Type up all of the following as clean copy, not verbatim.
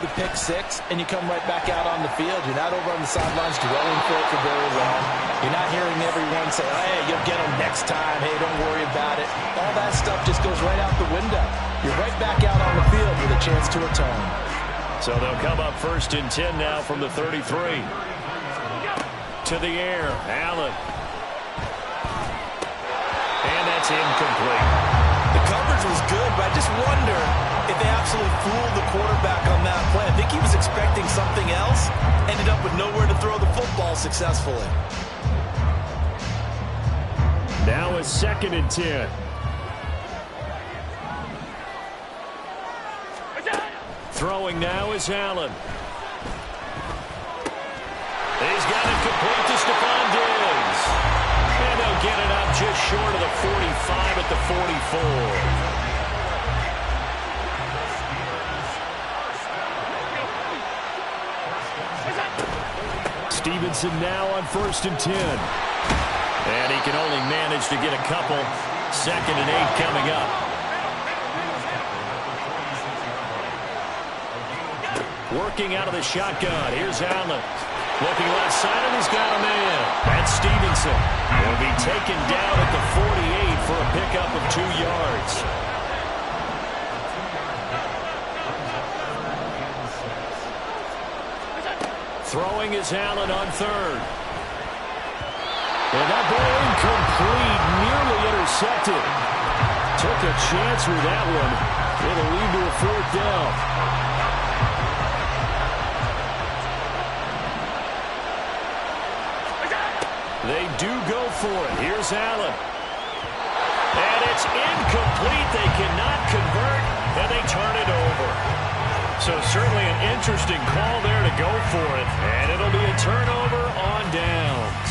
The pick six, and you come right back out on the field. You're not over on the sidelines dwelling for it for very long. You're not hearing everyone say, hey, you'll get them next time. Hey, don't worry about it. All that stuff just goes right out the window. You're right back out on the field with a chance to atone. So they'll come up 1st and 10 now from the 33. To the air, Allen. And that's incomplete. The coverage was good, but I just wonder if they absolutely fooled the quarterback on that play. I think he was expecting something else, ended up with nowhere to throw the football successfully. Now it's 2nd and 10. Throwing now is Allen. He's got it complete to Stephon Diggs. And they'll get it up just short of the 45 at the 44. Stevenson now on 1st and 10. And he can only manage to get a couple. 2nd and 8 coming up. Working out of the shotgun. Here's Allen. Looking left side, and he's got a man. That's Stevenson. Will be taken down at the 48 for a pickup of 2 yards. Throwing is Allen on 3rd. And that ball incomplete, nearly intercepted. Took a chance with that one. It'll lead to a 4th down. They do go for it. Here's Allen. And it's incomplete. They cannot convert, and they turn it over. So certainly an interesting call there to go for it. And it'll be a turnover on downs.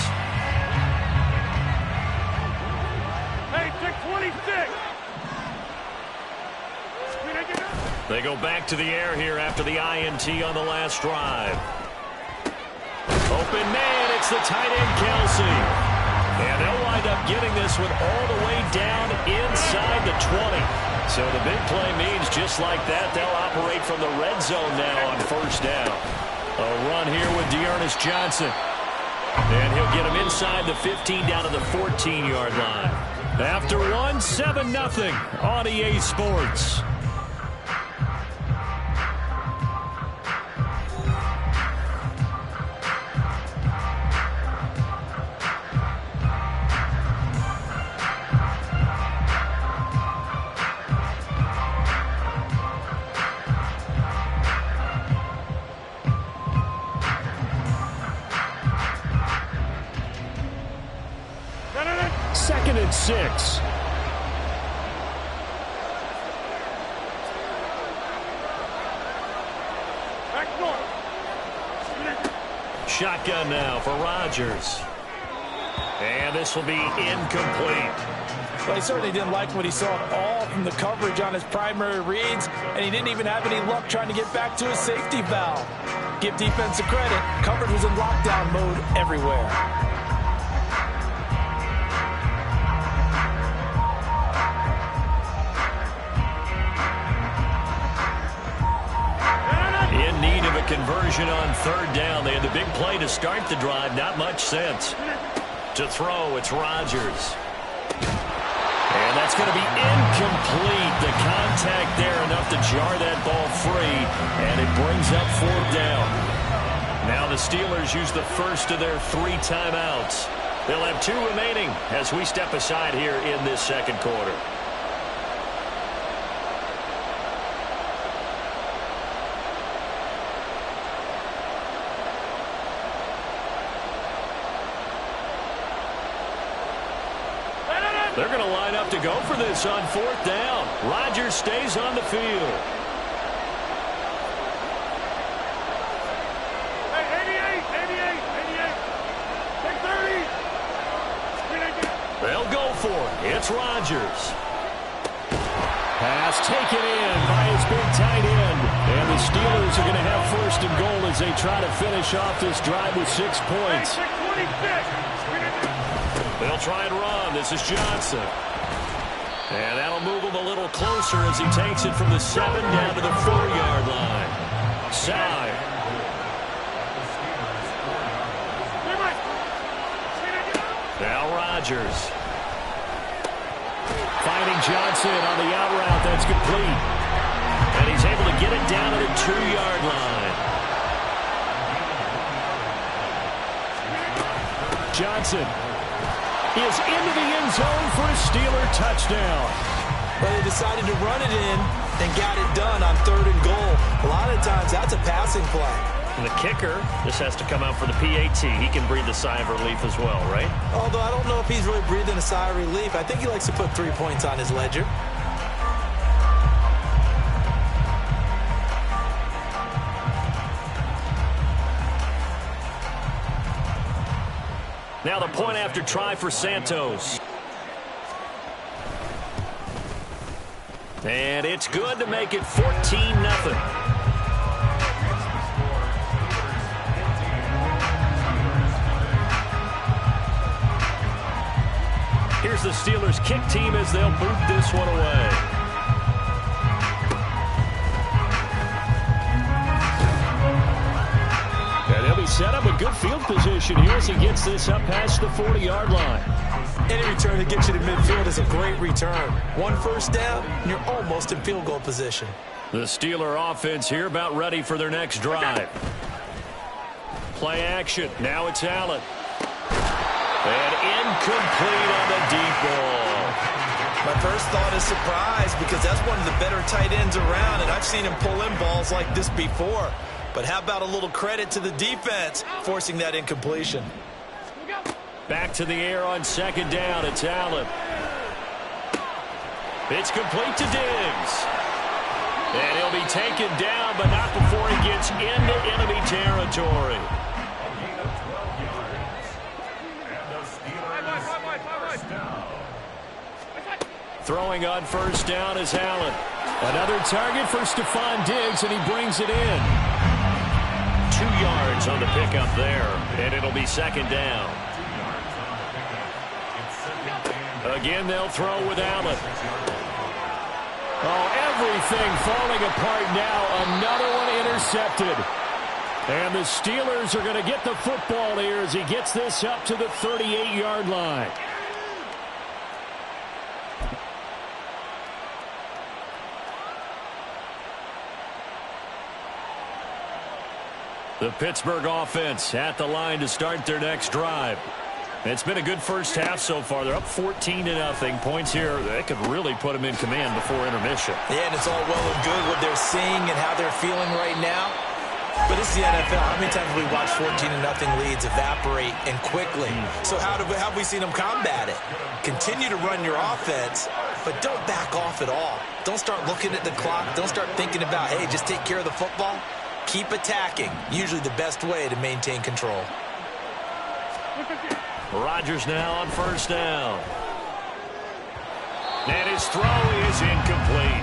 Hey, 626. They go back to the air here after the INT on the last drive. Open man, it's the tight end, Kelsey. And they'll wind up getting this one all the way down inside the 20. So the big play means just like that, they'll operate from the red zone now on 1st down. A run here with Dearness Johnson. And he'll get him inside the 15 down to the 14-yard line. After one, 7-0 on EA Sports. Second and 6. Shotgun now for Rodgers. And this will be incomplete. Well, he certainly didn't like what he saw at all from the coverage on his primary reads, and he didn't even have any luck trying to get back to his safety valve. Give defense a credit. Coverage was in lockdown mode everywhere. In need of a conversion on 3rd down. They had the big play to start the drive. Not much sense. To throw, it's Rodgers. And that's going to be incomplete. The contact there enough to jar that ball free. And it brings up 4th down. Now the Steelers use the first of their 3 timeouts. They'll have 2 remaining as we step aside here in this 2nd quarter. They're going to line up to go for this on 4th down. Rodgers stays on the field. Hey, 88, 630. They'll go for it. It's Rodgers. Pass taken in by his big tight end. And the Steelers are going to have 1st and goal as they try to finish off this drive with 6 points. Hey, 626. They'll try and run. This is Johnson. And that'll move him a little closer as he takes it from the 7 down to the 4-yard line. Side. Now Rodgers. Finding Johnson on the out route. That's complete. And he's able to get it down to the 2-yard line. Johnson is into the end zone for a Steeler touchdown. Well, they decided to run it in and got it done on 3rd and goal. A lot of times that's a passing play. And the kicker, this has to come out for the PAT. He can breathe a sigh of relief as well, right? Although I don't know if he's really breathing a sigh of relief. I think he likes to put 3 points on his ledger. Now the point after try for Santos. And it's good to make it 14-0. Here's the Steelers' kick team as they'll boot this one away. And he'll be set up a good field position here as he gets this up past the 40-yard line. Any return that gets you to midfield is a great return. 1 first down, and you're almost in field goal position. The Steeler offense here about ready for their next drive. Play action. Now it's Allen. And incomplete on the deep ball. My first thought is surprise because that's one of the better tight ends around, and I've seen him pull in balls like this before. But how about a little credit to the defense forcing that incompletion? Back to the air on 2nd down. It's Allen. It's complete to Diggs. And he'll be taken down, but not before he gets into enemy territory. Throwing on 1st down is Allen. Another target for Stephon Diggs, and he brings it in. 2 yards on the pickup there, and it'll be 2nd down. Again, they'll throw with Allen. Oh, everything falling apart now. Another one intercepted. And the Steelers are going to get the football here as he gets this up to the 38-yard line. The Pittsburgh offense at the line to start their next drive. It's been a good first half so far. They're up 14-0. Points here, that could really put them in command before intermission. Yeah, and it's all well and good what they're seeing and how they're feeling right now. But it's the NFL. How many times have we watched 14-0 leads evaporate and quickly? So how have we seen them combat it? Continue to run your offense, but don't back off at all. Don't start looking at the clock. Don't start thinking about, hey, just take care of the football. Keep attacking. Usually the best way to maintain control. Rodgers now on 1st down. And his throw is incomplete.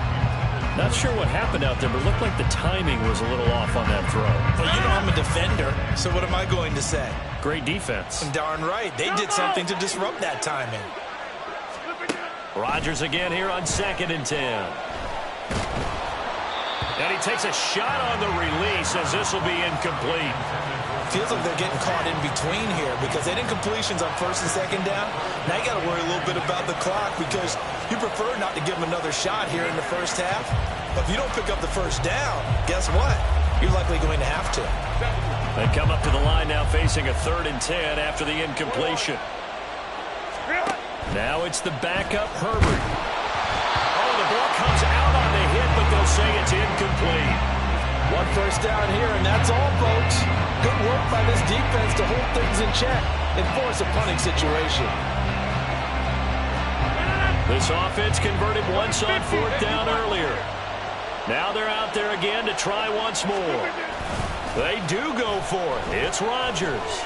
Not sure what happened out there, but it looked like the timing was a little off on that throw. Well, you know I'm a defender, so what am I going to say? Great defense. Darn right. They did something to disrupt that timing. Rodgers again here on 2nd and 10. And he takes a shot on the release as this will be incomplete. Feels like they're getting caught in between here because they had incompletions on 1st and 2nd down. Now you got to worry a little bit about the clock because you prefer not to give them another shot here in the first half. But if you don't pick up the 1st down, guess what? You're likely going to have to. They come up to the line now facing a 3rd and 10 after the incompletion. Now it's the backup Herbert. Oh, the ball comes out on the hit, but they'll say it's incomplete. 1 first down here, and that's all, folks. Good work by this defense to hold things in check and force a punting situation. This offense converted once on 4th down earlier. Now they're out there again to try once more. They do go for it. It's Rodgers.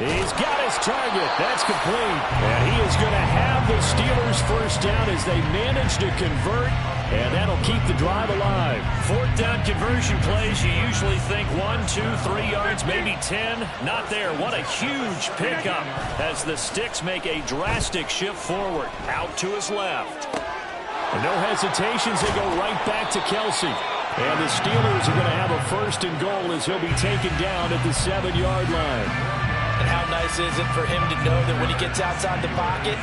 He's got his target. That's complete. And he is going to have the Steelers' 1st down as they manage to convert. And that'll keep the drive alive. 4th down conversion plays, you usually think 1, 2, 3 yards, maybe 10. Not there. What a huge pickup as the Sticks make a drastic shift forward. Out to his left. And no hesitations, they go right back to Kelsey. And the Steelers are going to have a 1st and goal as he'll be taken down at the 7-yard line. And how nice is it for him to know that when he gets outside the pocket,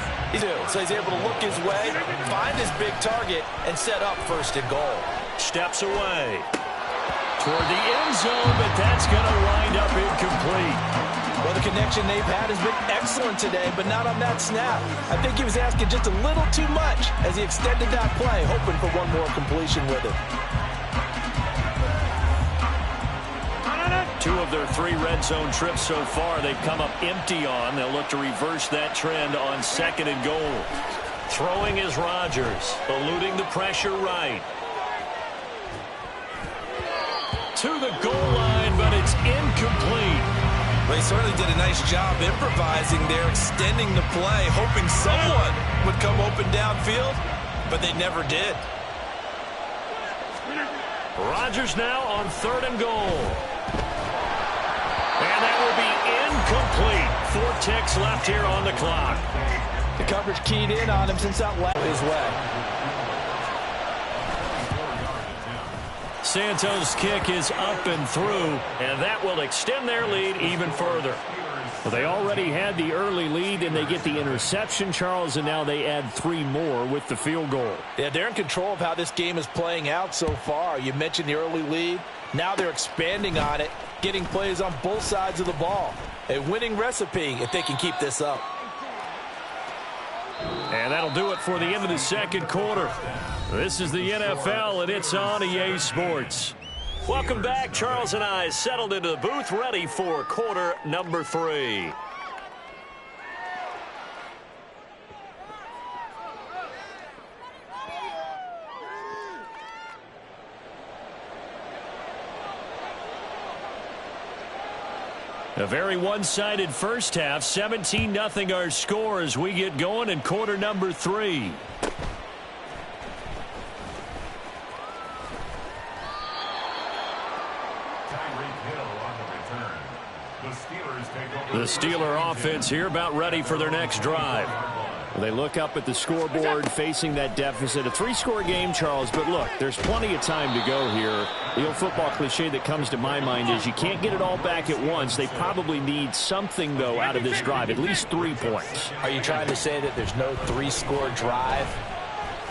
so he's able to look his way, find his big target, and set up 1st and goal. Steps away toward the end zone, but that's going to wind up incomplete. Well, the connection they've had has been excellent today, but not on that snap. I think he was asking just a little too much as he extended that play, hoping for one more completion with it. 2 of their 3 red zone trips so far, they've come up empty on. They'll look to reverse that trend on 2nd and goal. Throwing is Rodgers, eluding the pressure right. To the goal line, but it's incomplete. Well, he certainly did a nice job improvising there, extending the play, hoping someone would come open downfield, but they never did. Rodgers now on 3rd and goal. And that will be incomplete. 4 ticks left here on the clock. The coverage keyed in on him since that left his way. Santos' kick is up and through, and that will extend their lead even further. Well, they already had the early lead, and they get the interception, Charles, and now they add 3 more with the field goal. Yeah, they're in control of how this game is playing out so far. You mentioned the early lead. Now they're expanding on it, getting plays on both sides of the ball. A winning recipe if they can keep this up. And that'll do it for the end of the 2nd quarter. This is the NFL, and it's on EA Sports. Welcome back. Charles and I settled into the booth, ready for quarter number 3. A very one-sided first half, 17-0 our score as we get going in quarter number 3. The Steeler offense here about ready for their next drive. They look up at the scoreboard facing that deficit. A 3-score game, Charles, but look, there's plenty of time to go here. The old football cliche that comes to my mind is you can't get it all back at once. They probably need something, though, out of this drive, at least 3 points. Are you trying to say that there's no 3-score drive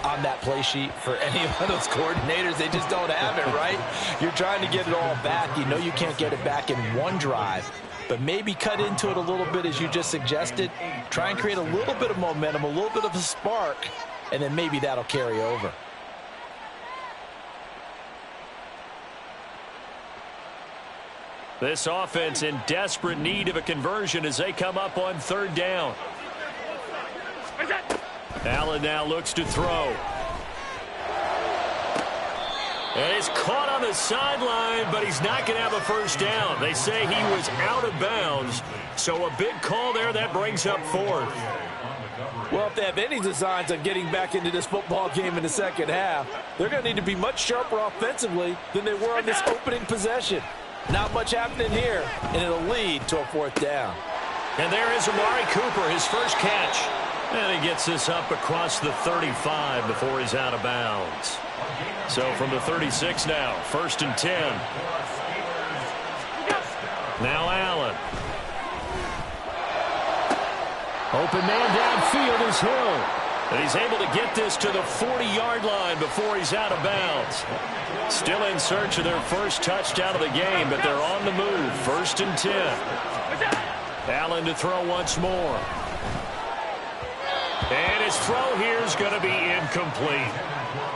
on that play sheet for any of those coordinators? They just don't have it, right? You're trying to get it all back. You know you can't get it back in one drive. But maybe cut into it a little bit as you just suggested. Try and create a little bit of momentum, a little bit of a spark, and then maybe that'll carry over. This offense in desperate need of a conversion as they come up on 3rd down. Allen now looks to throw. And he's caught on the sideline, but he's not going to have a 1st down. They say he was out of bounds, so a big call there that brings up 4th. Well, if they have any designs on getting back into this football game in the 2nd half, they're going to need to be much sharper offensively than they were on this opening possession. Not much happening here, and it'll lead to a 4th down. And there is Amari Cooper, his first catch. And he gets this up across the 35 before he's out of bounds. So from the 36 now, 1st and 10. Now Allen. Open man downfield is Hill. And he's able to get this to the 40-yard line before he's out of bounds. Still in search of their first touchdown of the game, but they're on the move. 1st and 10. Allen to throw once more. And his throw here is going to be incomplete.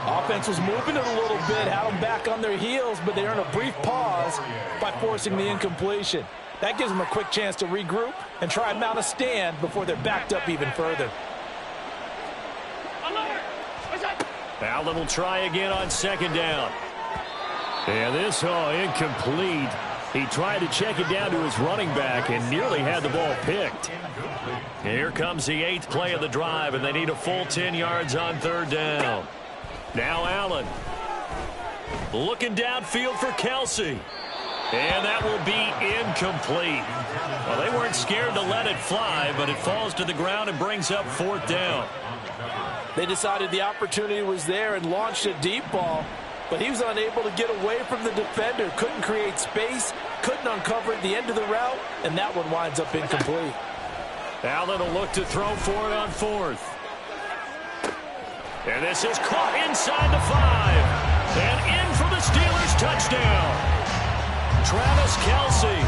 Offense was moving it a little bit, had them back on their heels, but they earned a brief pause by forcing the incompletion. That gives them a quick chance to regroup and try and mount a stand before they're backed up even further. Allen will try again on 2nd down. And this, incomplete. He tried to check it down to his running back and nearly had the ball picked. Here comes the 8th play of the drive, and they need a full 10 yards on 3rd down. Now Allen. Looking downfield for Kelsey. And that will be incomplete. Well, they weren't scared to let it fly, but it falls to the ground and brings up 4th down. They decided the opportunity was there and launched a deep ball, but he was unable to get away from the defender. Couldn't create space, couldn't uncover at the end of the route, and that one winds up incomplete. Allen will look to throw for it on fourth. And this is caught inside the 5. And in for the Steelers touchdown. Travis Kelce,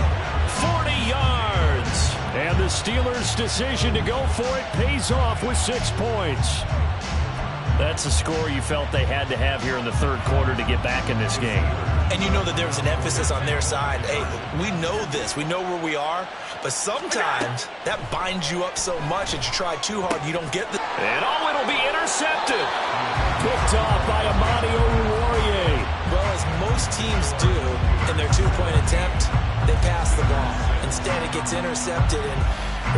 40 yards. And the Steelers' decision to go for it pays off with 6 points. That's a score you felt they had to have here in the third quarter to get back in this game. And you know that there was an emphasis on their side. Hey, we know this. We know where we are. But sometimes that binds you up so much that you try too hard, you don't get the... And it'll be intercepted. Picked off by Amani Oruwariye. Well, as most teams do in their two-point attempt, they pass the ball. Instead, it gets intercepted. And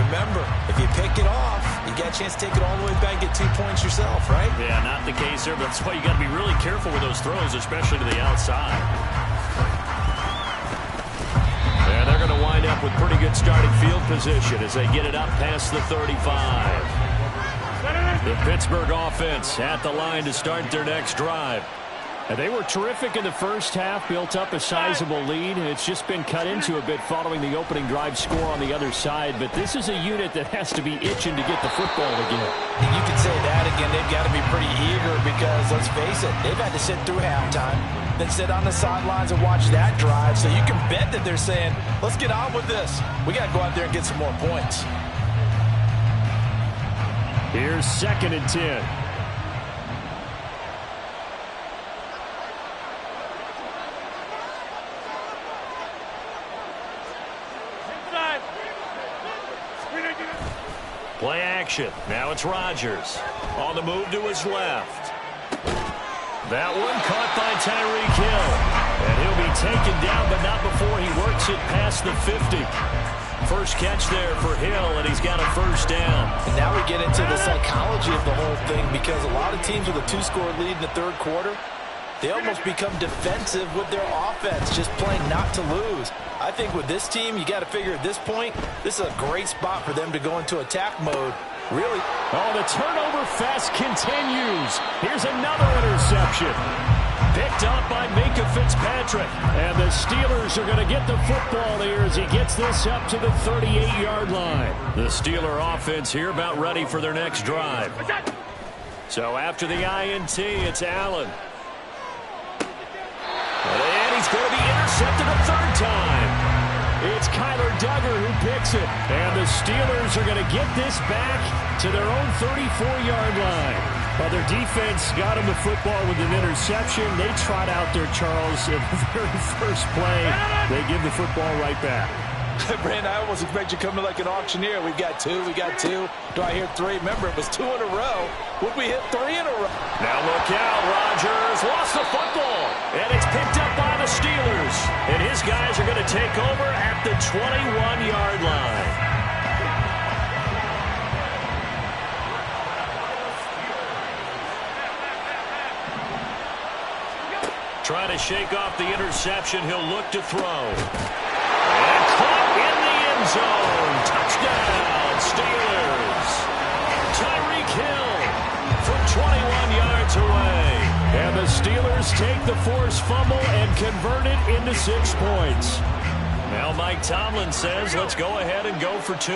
remember, if you pick it off, you got a chance to take it all the way back and get 2 points yourself, right? Yeah, not the case there, but that's why you got to be really careful with those throws, especially to the outside. And they're going to wind up with pretty good starting field position as they get it up past the 35. The Pittsburgh offense at the line to start their next drive. And they were terrific in the first half, built up a sizable lead, and it's just been cut into a bit following the opening drive score on the other side. But this is a unit that has to be itching to get the football again. And you could say that again. They've got to be pretty eager because, let's face it, they've had to sit through halftime, then sit on the sidelines and watch that drive. So you can bet that they're saying, let's get on with this. We got to go out there and get some more points. Here's 2nd and 10. Play action. Now it's Rodgers. On the move to his left. That one caught by Tyreek Hill. And he'll be taken down, but not before he works it past the 50. First catch there for Hill, and he's got a first down. And now we get into the psychology of the whole thing because a lot of teams with a 2-score lead in the third quarter, they almost become defensive with their offense, just playing not to lose. I think with this team, you got to figure at this point, this is a great spot for them to go into attack mode. Really. Oh, the turnover fest continues. Here's another interception. Picked up by Minka Fitzpatrick. And the Steelers are going to get the football here as he gets this up to the 38-yard line. The Steeler offense here about ready for their next drive. So after the INT, it's Allen. And he's going to be intercepted a third time. It's Kyler Duggar who picks it. And the Steelers are going to get this back to their own 34-yard line. Well, their defense got him the football with an interception. They trot out there, Charles, in the very first play. They give the football right back. Brandon, I almost expect you coming like an auctioneer. We've got 2, we got 2. Do I hear 3? Remember, it was 2 in a row. Would we hit 3 in a row? Now look out, Rodgers lost the football. And it's picked up by the Steelers. And his guys are going to take over at the 21-yard line. Trying to shake off the interception. He'll look to throw. And caught in the end zone. Touchdown, Steelers. Tyreek Hill from 21 yards away. And the Steelers take the forced fumble and convert it into 6 points. Now Mike Tomlin says, let's go ahead and go for 2.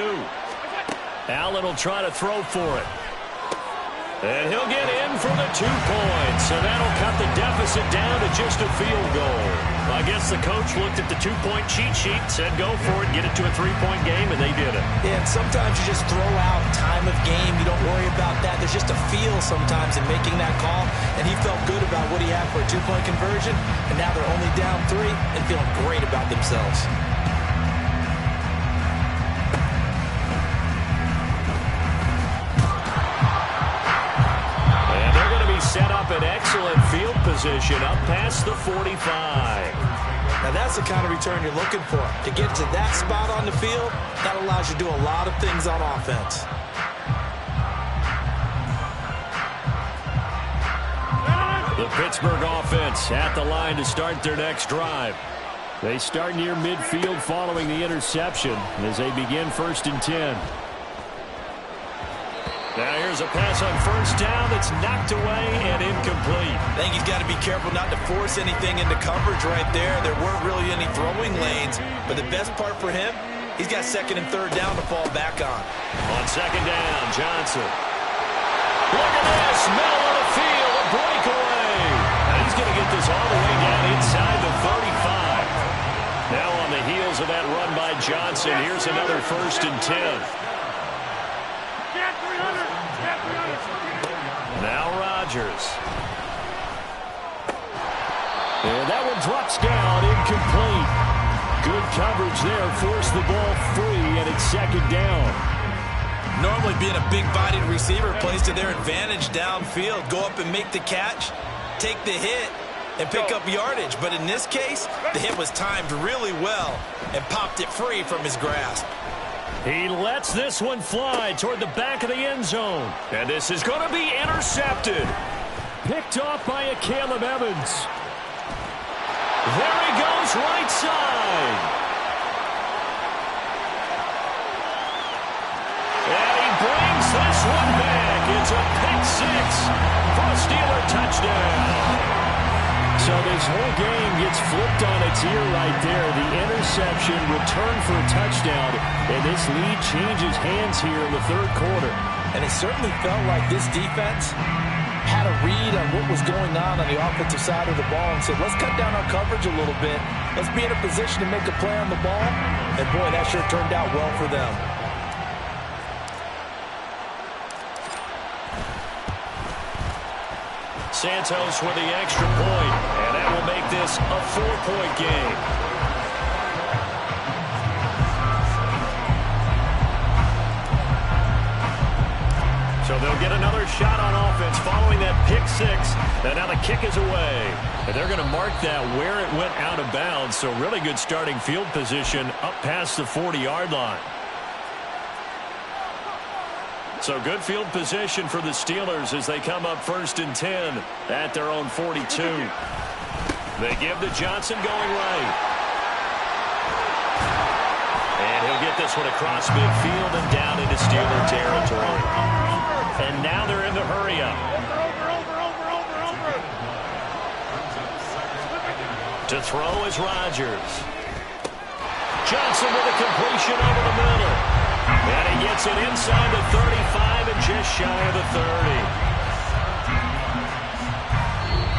Allen will try to throw for it. And he'll get in for the 2 points. And that'll cut the deficit down to just a field goal. I guess the coach looked at the 2-point cheat sheet, said go for it, get it to a 3-point game, and they did it. Yeah, and sometimes you just throw out time of game. You don't worry about that. There's just a feel sometimes in making that call. And he felt good about what he had for a 2-point conversion. And now they're only down 3 and feeling great about themselves. Set up an excellent field position up past the 45. Now that's the kind of return you're looking for. To get to that spot on the field, that allows you to do a lot of things on offense. The Pittsburgh offense at the line to start their next drive. They start near midfield following the interception as they begin 1st and 10. Now here's a pass on first down that's knocked away and incomplete. I think he's got to be careful not to force anything into coverage right there. There weren't really any throwing lanes, but the best part for him, he's got second and third down to fall back on. On second down, Johnson. Look at this, middle of the field, a breakaway. And he's going to get this all the way down inside the 35. Now on the heels of that run by Johnson, here's another 1st and 10. Now Rodgers. And that one drops down, incomplete. Good coverage there, forced the ball free, and it's second down. Normally being a big-bodied receiver plays to their advantage downfield. Go up and make the catch, take the hit, and pick up yardage. But in this case, the hit was timed really well and popped it free from his grasp. He lets this one fly toward the back of the end zone. And this is going to be intercepted. Picked off by a Caleb Evans. There he goes, right side. And he brings this one back. It's a pick six for a Steeler touchdown. So this whole game gets flipped on its ear right there. The interception, return for a touchdown, and this lead changes hands here in the third quarter. And it certainly felt like this defense had a read on what was going on the offensive side of the ball and said, let's cut down our coverage a little bit. Let's be in a position to make a play on the ball. And, boy, that sure turned out well for them. Santos with the extra point, and that will make this a 4-point game. So they'll get another shot on offense following that pick six, and now the kick is away. And they're going to mark that where it went out of bounds, so really good starting field position up past the 40-yard line. So good field position for the Steelers as they come up 1st and 10 at their own 42. They give to Johnson going right. And he'll get this one across midfield and down into Steeler territory. And now they're in the hurry-up. To throw is Rodgers. Johnson with a completion over the middle. And he gets it inside the 35 and just shy of the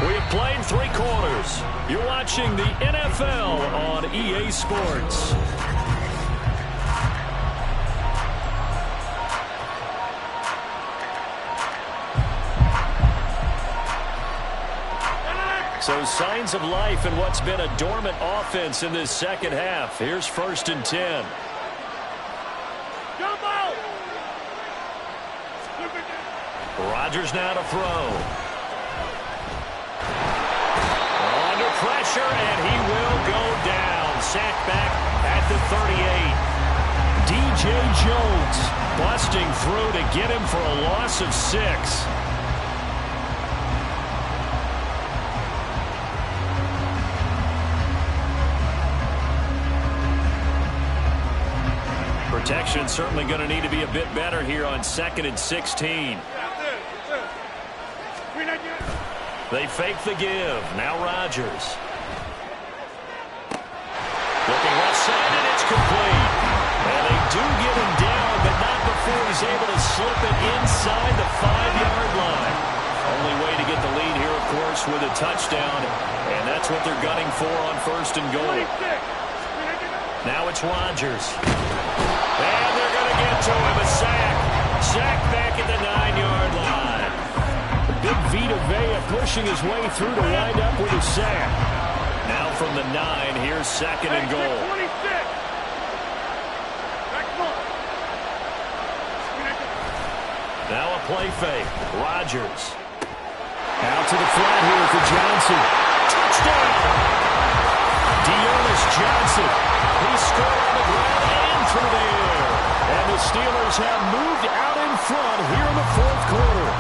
30. We have played 3 quarters. You're watching the NFL on EA Sports. So signs of life in what's been a dormant offense in this second half. Here's 1st and 10. Rodgers now to throw. Under pressure, and he will go down. Sacked back at the 38. DJ Jones busting through to get him for a loss of 6. Protection certainly going to need to be a bit better here on 2nd and 16. They fake the give. Now Rodgers. Looking left side, and it's complete. And they do get him down, but not before he's able to slip it inside the 5-yard line. Only way to get the lead here, of course, with a touchdown. And that's what they're gunning for on 1st and goal. Now it's Rodgers. And they're going to get to him. A sack. Sack back at the 9-yard line. Big Vita Vea pushing his way through to wind up with a sack. Now from the 9, here's 2nd and goal. Now a play fake. Rodgers. Out to the flat here for Johnson. Touchdown! Dearness Johnson. He scored on the ground and through the air. And the Steelers have moved out in front here in the 4th quarter.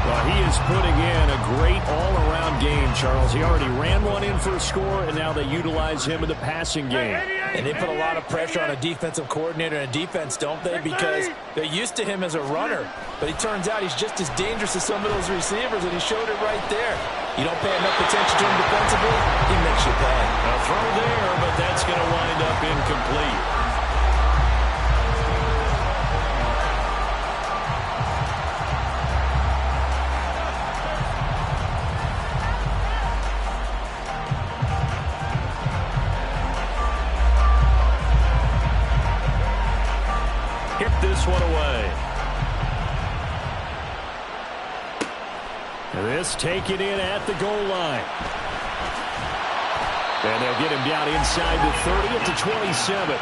Well, he is putting in a great all-around game, Charles. He already ran one in for a score, and now they utilize him in the passing game. And they put a lot of pressure on a defensive coordinator and a defense, don't they? Because they're used to him as a runner. But it turns out he's just as dangerous as some of those receivers, and he showed it right there. You don't pay enough attention to him defensively, he makes you pay. A throw there, but that's going to wind up incomplete. Hit this one away. This taken in at the goal line. And they'll get him down inside the 30 at the 27.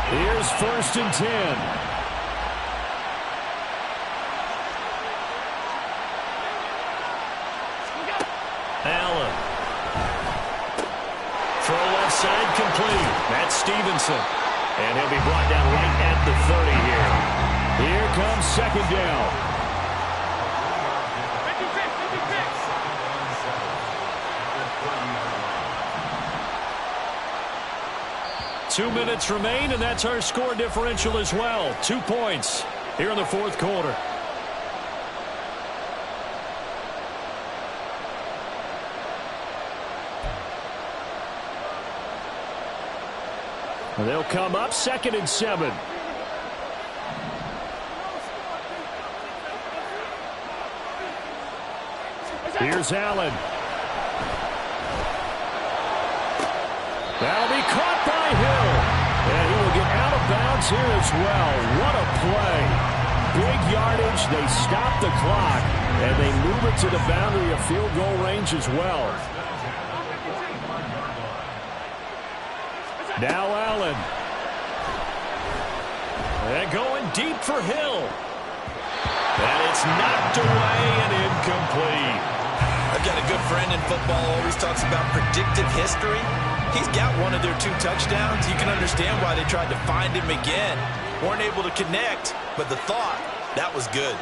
Here's 1st and 10. Allen. Throw left side complete. That's Stevenson. And he'll be brought down right at the 30 here. Here comes 2nd down. 2 minutes remain, and that's our score differential as well. 2 points here in the 4th quarter. And they'll come up 2nd and 7. Here's Allen. That'll be caught by Hill. And he will get out of bounds here as well. What a play. Big yardage. They stop the clock. And they move it to the boundary of field goal range as well. Now Allen. And going deep for Hill. And it's knocked away and incomplete. I've got a good friend in football, always talks about predictive history. He's got one of their 2 touchdowns. You can understand why they tried to find him again. Weren't able to connect, but the thought, that was good.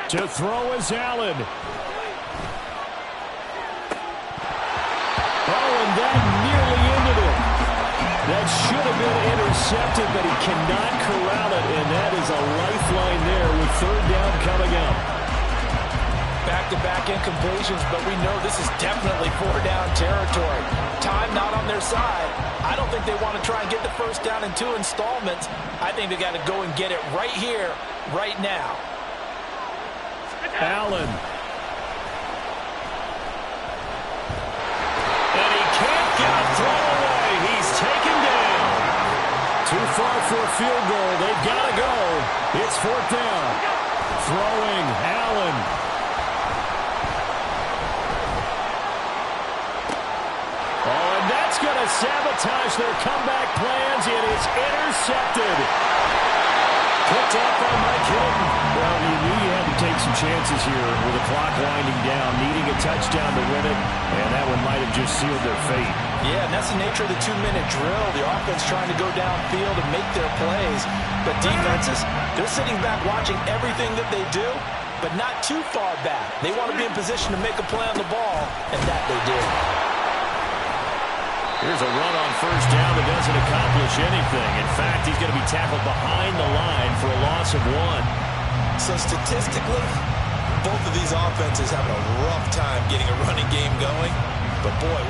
To throw is Allen. Oh, and that nearly ended it. That should have been intercepted, but he cannot corral it, and that is a lifeline there with 3rd down coming up. Back-to-back incompletions, but we know this is definitely 4-down territory. Time not on their side. I don't think they want to try and get the 1st down in 2 installments. I think they got to go and get it right here, right now. Allen. And he can't get a throw away. He's taken down. Too far for a field goal. They've got to go. It's 4th down. Throwing Allen. Oh, and that's going to sabotage their comeback plans. It is intercepted. Picked up by Mike Hilton. Well, you knew you had to take some chances here with the clock winding down, needing a touchdown to win it, and that one might have just sealed their fate. Yeah, and that's the nature of the 2-minute drill. The offense trying to go downfield and make their plays. But defenses, they're sitting back watching everything that they do, but not too far back. They want to be in position to make a play on the ball, and that they did. Here's a run on 1st down that doesn't accomplish anything. In fact, he's going to be tackled behind the line for a loss of 1. So statistically, both of these offenses having a rough time getting a running game going. But boy,